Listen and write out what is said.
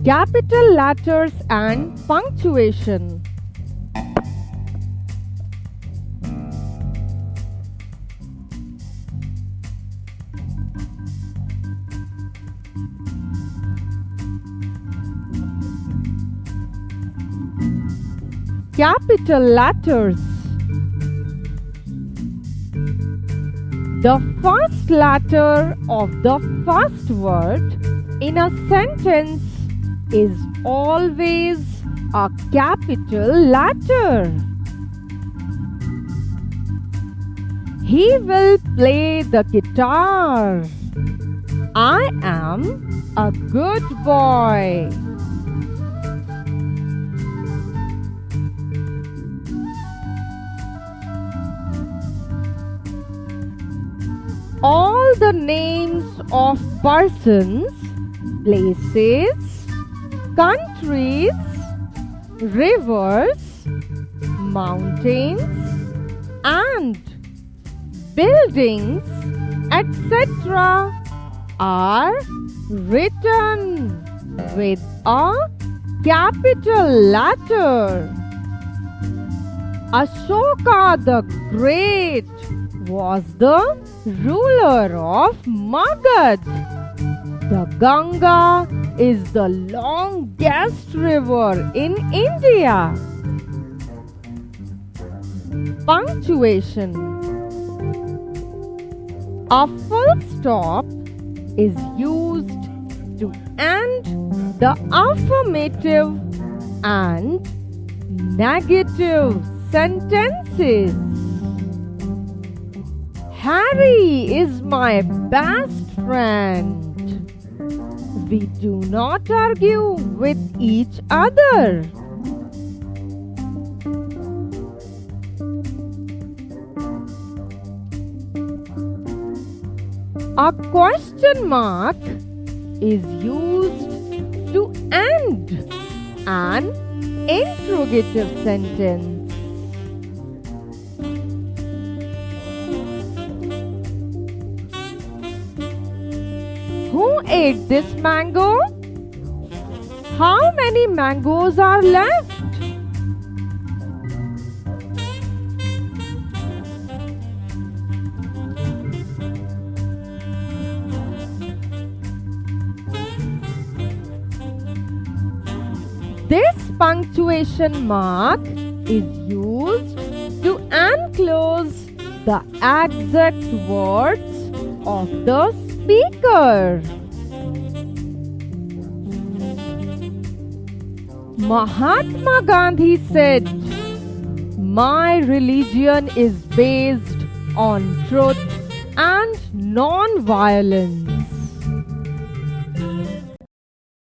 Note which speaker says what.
Speaker 1: Capital letters and punctuation. Capital letters. The first letter of the first word in a sentence is always a capital letter. He will play the guitar. I am a good boy. All the names of persons, places, countries, rivers, mountains, and buildings, etc. are written with a capital letter. Ashoka the Great was the ruler of Magad. The Ganga is the longest river in India. Punctuation. A full stop is used to end the affirmative and negative sentences. Harry is my best friend. We do not argue with each other. A question mark is used to end an interrogative sentence. Who ate this mango? How many mangoes are left? This punctuation mark is used to enclose the exact words of the speaker. Mahatma Gandhi said, "My religion is based on truth and non-violence."